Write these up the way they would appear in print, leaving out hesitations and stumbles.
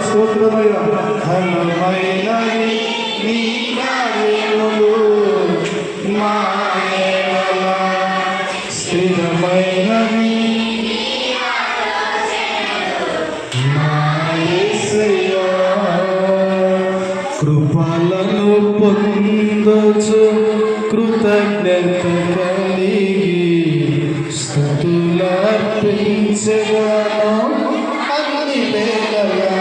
స్తోత్రమయ్యా. ఘనమైనవి నీ కార్యములు, మా యేహోవా. స్థిరమైనవి మా యేసయ్యా. కృపలను పొందొచ్చు కృతజ్ఞత కలిగి స్తుతులర్పించగలను అన్ని వేళలా.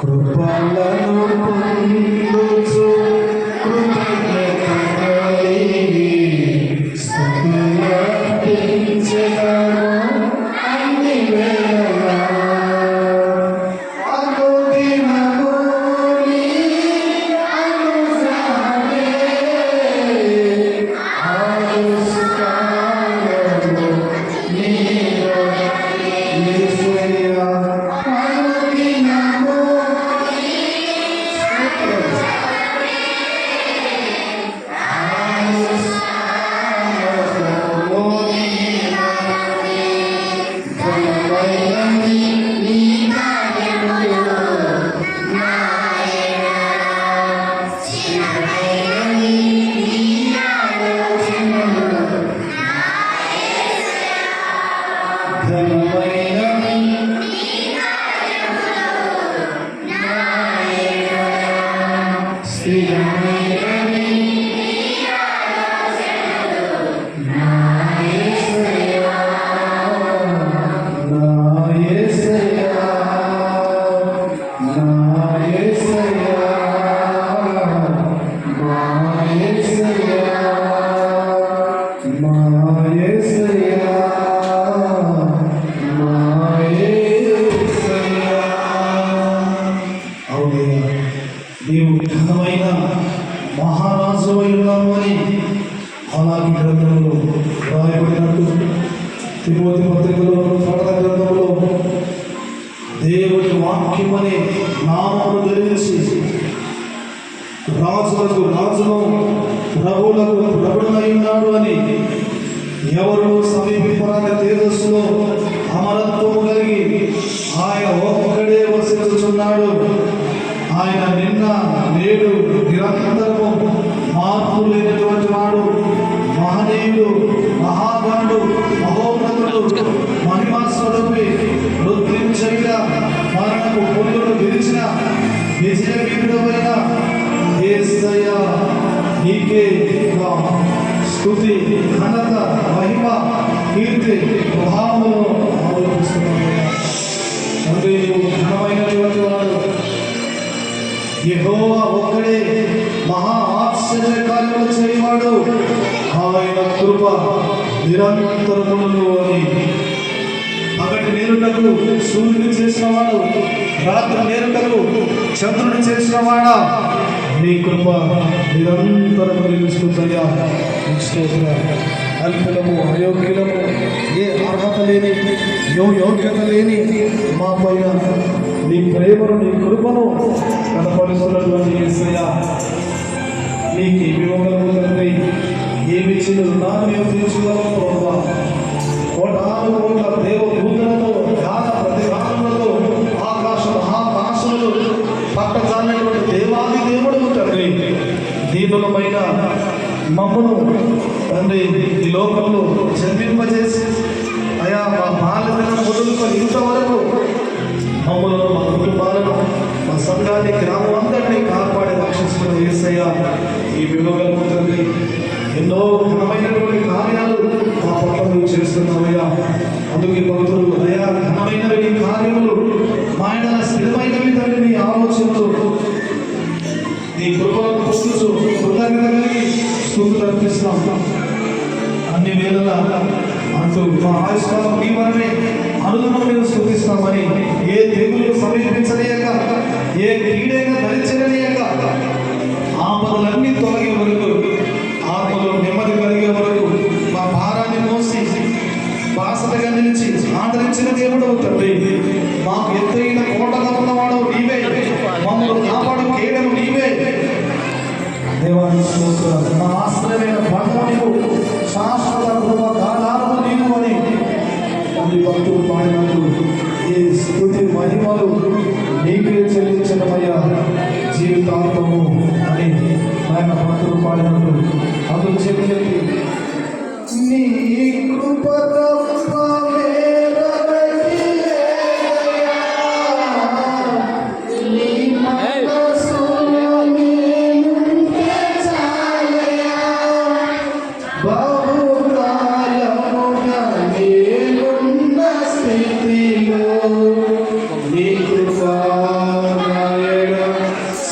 కృపలను పొందొచ్చు కృతజ్ఞత కలిగి స్తుతులర్పించగలను అన్ని వేళలా. దేవుడి ఘనమైన మహారాజు ఉన్నాము అని అలాగే గ్రంథంలో రాయబడినట్టు తిమోతి పత్రికలో ప్రకటన గ్రంథంలో దేవుడి వాక్యమని నామమును ధరించి రాజులకు రాజును ప్రభువులకు ప్రభుడై ఉన్నాడు అని ఎవరు సమీపింపరాని తేజస్సులో అమరత్వము కలిగి ఆయన ఒక్కడే వసించుచున్నాడు. ఆయన నిన్న నేడు నిరంతరము మార్పు లేనటువంటి వాడు, మహనీయుడు, మహాగణుడు, మహోన్నతుడు, మహిమాస్వరూపి, వృద్ధించైన మరణపు పొందును విరిచిన విజయవీరుడమైన యేసయ్యా నీకే స్తుతి, ఘనత, మహిమ, కీర్తి, ప్రభావములు ఆరోపిస్తున్నాను. తండ్రి నీవు ఘనమైనటువంటి వాడు. యెహోవా ఒక్కడే మహా ఆశ్చర్య కార్యములు చేయవాడు. ఆయన కృప నిరంతరమును అని. పగటి నేరుటకు సూర్యుని చేసినవాడు, రాత్రి నేరుటకు చంద్రుని చేసినవాడా, నీ కృప నిరంతరము నిలుస్తుందయ్యా. అల్పులము, అయోగ్యులము, ఏ అర్హత లేని, యోగ్యత లేని మా పైన నీ ప్రేమను, నీ కృపను కనపరుస్తున్నటువంటి యేసయ్యా నీకు ఇవ్వగలము తండ్రి. ఏమి చిరునాను మేము తీర్చుకోగలము ప్రభువా. కోటాను కోట్ల దేవదూతలతో, ధ్యాన ప్రతిభానులతో, ఆకాశ మహాకాశములు పట్టజాలినటువంటి దేవాది దేవుడు తండ్రి. దీనులమైన మమ్మను తండ్రి ఈ లోకంలో జన్మింపజేసి అయా మా బాల్యదినం మొదలుకొని ఇంతవరకు మమ్మలను, మా కుటుంబాలను, మా సంఘాన్ని, గ్రామం అందరినీ కాపాడి రక్షిస్తున్న యేసయ్యా ఈ విలువగలను తండ్రి. ఎన్నో ఘనమైనటువంటి కార్యాలు మా పట్ల నువ్వు చేస్తున్నావయ్యా. అందుకే భక్తులు అయా ఘనమైనవి కార్యములు, మా ఆయన స్థిరమైనవి తండ్రి. నీ ఆలోచనలు, నీ కృపలను పుస్తు కృతజ్ఞత కలిగి స్తుతులు అర్పిస్తాం అన్ని వేళలా అంటూ మా ఆయుష్కాలం నీ వరమే అనుదినం మీద స్తుతిస్తామని. ఏ తెగులు సమీపించలేక, ఏ కీడైనా ధరించలేక, ఆపదలన్నీ తొలగే వరకు, ఆత్మలో నెమ్మది కలిగే వరకు మా భారాన్ని మోసి బాసటగా నిలిచి ఆదరించిన దేవుడు తండ్రి. మాకు ఎత్తైన కోటగా ఉన్నవాడు నీవే. మమ్మల్ని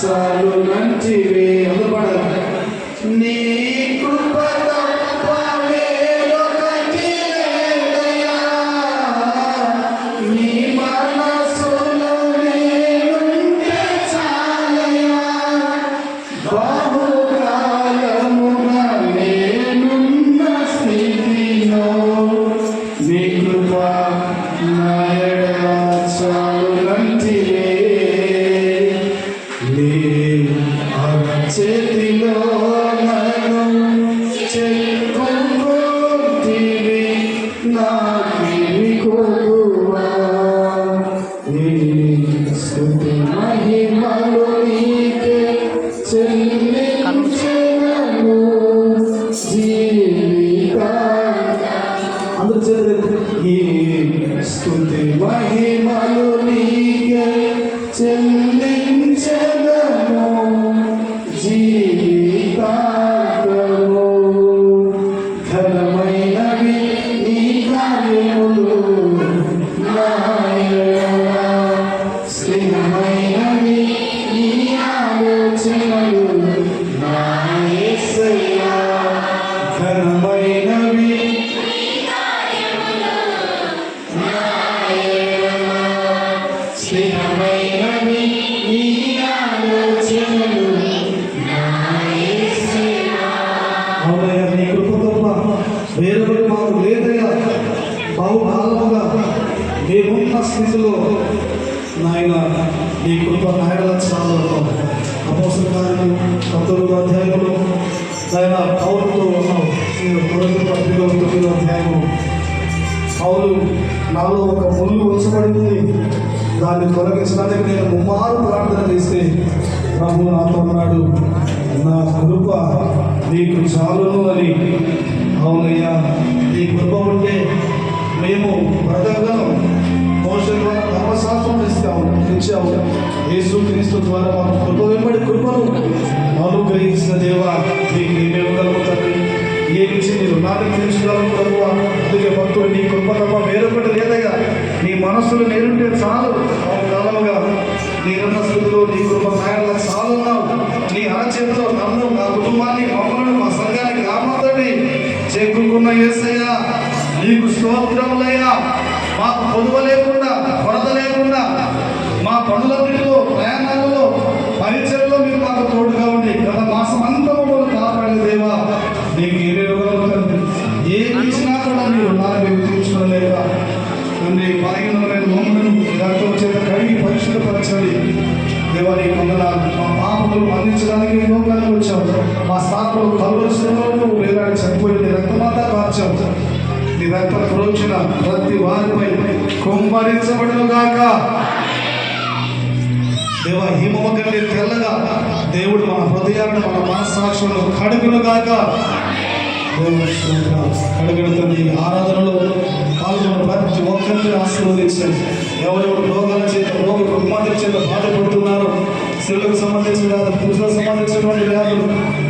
చాలు నంటివే అందరూ పాడాలి. నీ కృప తప్ప వేరొకటి లేదయ్యా, నీ మనసులో నేనుంటే చాలయ్యా, బహుకాలముగా నేనున్న స్థితిలో నీ కృప నా ఎడల చాలు నంటివే. చేతిలో నన్ను చెక్కుకుంటివి, నాకేమి కొలువా, నీ స్తుతి మహిమలు నీకే చెల్లించెదను జీవితాంతం. అందరూ చదివారు. ఈ స్తుతి మహిమలు నీకే చెల్లించెదను జీవితాంతము. ఘనమైనవి నీ కార్యములు, నా ఎడల స్థిరమైనవి నీ ఆలోచనలు, నా యేసయ్యా. ఘనమైనవి నా ఎడల స్థిరమైనవి నీ ఆలోచనలు, నీ కృప తప్ప వేరొకటి మాకు లేదయ్యా. బహుకాలముగా మేమున్న స్థితిలో నాయన నీ కృప నాయన చాలు. అపోస్తల కార్యములు 19వ అధ్యాయంలో నాయన పౌలుతో ఉన్నావు. కొరింథీ పత్రిక 9వ అధ్యాయము. పౌలు నాలో ఒక ముళ్ళు ఉంచబడింది, దాన్ని తొలగించడానికి నేను ముమ్మారు ప్రార్థన చేస్తే ప్రభు నాతో అన్నాడు, నా కృప నీకు చాలును అని. అవునయ్యా, నీ కృప ఉంటే మేము బ్రతకగలం. మోషే ద్వారా ధర్మశాస్త్రం ఇచ్చావు, యేసు క్రీస్తు ద్వారా మాకు కృప వెంబడి కృపను అనుగ్రహించిన దేవా, నీకు నేను ఇవ్వగలము తండ్రి. ఏమిచ్చి నేను నాటికి తెలుసుకోగలను ప్రభువా. అందుకే భక్తుడు నీ కృప తప్ప వేరొకటి లేదయ్యా, నీ మనస్సులో నేనుంటే చాలు. కాలముగా నేనున్న స్థితిలో నీ కృప నాయన చాలున్నావు. నీ అరచేతిలో నన్ను, నా కుటుంబాన్ని, మమ్మల్ని, మా సంఘానికి రామంతటి చెక్కుకున్న యేసయ్యా, నీకు స్తోత్రములయ్యా. మాకు పొదువ లేకుండా, కొరత లేకుండా, మా పనులన్నిటిలో, ప్రయాణాలలో, పరిచయంలో మీరు మాకు తోడుగా ఉండి గత మాసం అంతా మమ్మల్ని కాపాడే దేవా, నీకు ఏమేమి ఏమి ఇచ్చినా కూడా మీరు నాకు తీర్చుకోలేక తండ్రి. బలహీనమైన మమ్మల్ని రక్తం చేత కడిగి పరిశుద్ధపరచాలి దేవా. నీ వందనాలు. మా పాపములు అందించడానికి లోకానికి వచ్చావు. మా స్థానంలో కలువరిస్తున్నప్పుడు వేలాడి చనిపోయి నీ రక్తమంతా కార్చావు. నీ రక్తం ప్రోక్షణ ప్రతి వారిపై కుమ్మరించబడును గాక దేవా. హిమము కంటే తెల్లగా దేవుడు మన హృదయాలను, మన మనస్సాక్షులను కడుగును గాక. కడుగుతుంది ఆరాధనలో పాల్గొన్న ప్రతి ఒక్కరిని ఆశీర్వదించండి. ఎవరెవరు రోగాల చేత, రోగ రుగ్మతల చేత బాధపడుతున్నారు, స్త్రీలకు సంబంధించిన పురుషులకు సంబంధించినటువంటి వ్యాధులు,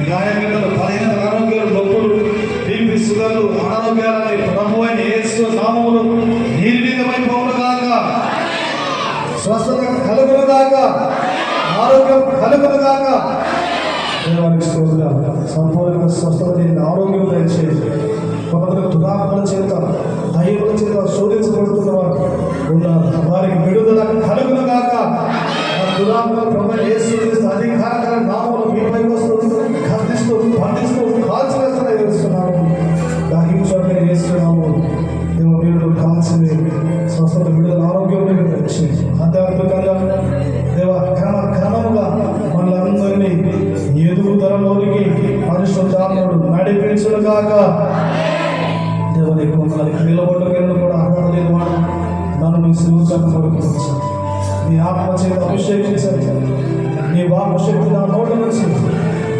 గాయగడ్డలు, బలహీనత, ఆరోగ్యాలు, నొప్పులు, బీపీ, షుగర్లు, అనారోగ్యాలని ప్రభు అయిన యేసు నామములో నిర్వీర్యమైపోవును గాక. స్వస్థత కలుగును గాక, ఆరోగ్యం కలుగును గాక. సంపూర్ణ స్వస్థత, ఆరోగ్యం దయచేసి. కొంతమంది దురాత్మల చేత, దైవుల చేత శోధించబడుతున్న వారు ఉన్నారు, వారికి విడుదల కలుగును గాక. దురాత్మల ప్రభు యేసు క్రీస్తు అధికార నామములో మీపై వస్తూ ఖండిస్తూ, పండిస్తూ, కాల్చివేస్తూ తెలుస్తున్నాము. దాహించే యేసునామము దేవ వీరుడు కాల్చివే. స్వస్థత, విడుదల, ఆరోగ్యం దయచేసి. ఆధ్యాత్మికంగా దేవ క్రమముగా మనలందరినీ ఎదుగుదలలోనికి పరిశుద్ధాత్ముడు నడిపించును గాక. దేవుని కొందరికి నిలబడ్డను కూడా అర్హత లేని వాడు నన్ను నీ శివుచాన్ని కోరుకోవచ్చు. నీ ఆత్మ చేత అభిషేకించండి. నీ వాక్కు శక్తి నా నోట నుంచి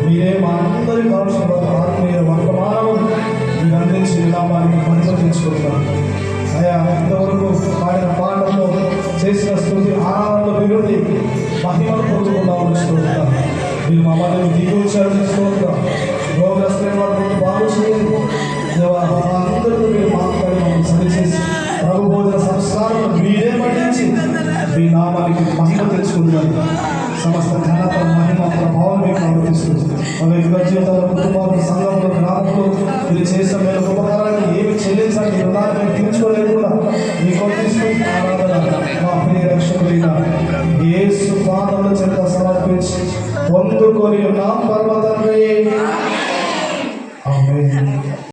మీరే మా అందరి కావాల్సిన ఆత్మీయ వర్తమానము మీరు అందించి నామానికి పరిచయించుకుంటాను అయ్యా. ఇంతవరకు పాడిన పాటల్లో చేసిన స్థుతి ఆనందంలో విరుడి మహిమను పొందుకున్నామని చూస్తాం. మీరు మా మధ్య దిగువచ్చారని చూస్తాం. రోగస్తులైన వారు బాగు చేయండి దేవా. అందరితో మీరు మాట్లాడి మమ్మల్ని సరిచేసి ప్రభు భోజన సంస్కారం మీరే పట్టించి మీ నామానికి మహిమ తెచ్చుకున్నారు. సమస్త ఘనత భావం మీకు అనుమతిస్తుంది. మా వ్యక్తిగత జీవితంలో, కుటుంబాలు, సంఘంలో, గ్రామంలో మీరు చేసిన మేలు ఉపకారాన్ని ఏమి చెల్లించాలి, మీ రుణాన్ని మేము తీర్చుకోలేదు కూడా మీకు ఆరాధన మా ప్రియ రక్షకుడైన యేసు పాదముల చెంత సమర్పించి పొందుకొని నా పర్వత